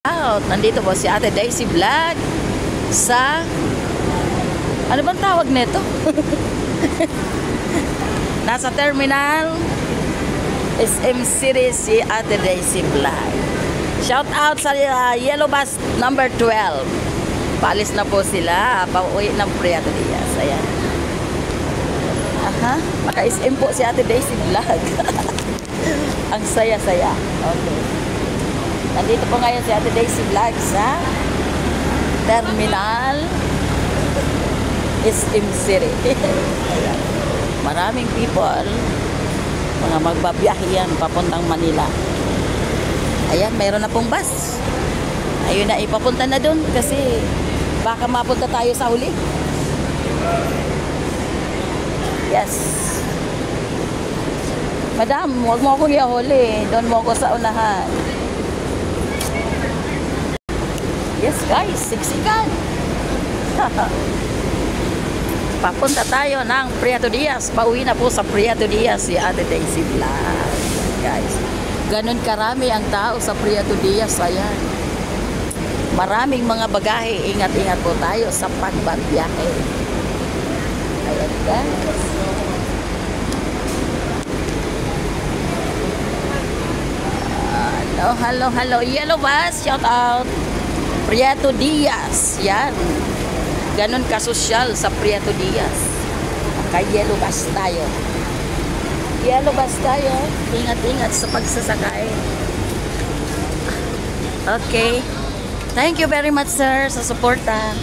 out. Nandito po si Ate Daisy Vlog sa ano bang tawag nito? Nasa terminal SM City si Ate Daisy Vlog. Shout out sa Yellow Bus number 12. Paalis na po sila. Pauwi ng Prieto Diaz. Ayan. Aha. Maka-SM po si Ate Daisy Vlog. Ang saya-saya. Okay. Nandito po ngayon si Ate Daisy Vlog sa terminal SM City. Ayan. Maraming people. Mga magbabiyahe yan papuntang Manila. Ayan, mayroon na pong bus. Ayun na, ipapunta na dun kasi baka mapunta tayo sa huli. Yes. Madam, huwag mo akong ihuli. Doon mo ako sa unahan. Yes guys, siksikan. Papunta tayo ng Prieto Diaz. Pauwi na po sa Prieto Diaz si Ate Daisy Vlog. Guys, ganun karami ang tao sa Prieto Diaz. Ayan. Maraming mga bagahe. Ingat-ingat po tayo sa pagbabiyahe. Ayan guys. Hello. Yellow Bus. Shout out. Prieto Diaz. Yan. Ganon kasosyal sa Prieto Diaz. Kay Yellow Bus tayo. Yellow Bus tayo. Ingat-ingat sa pagsasakay. Okay. Thank you very much sir sa suporta.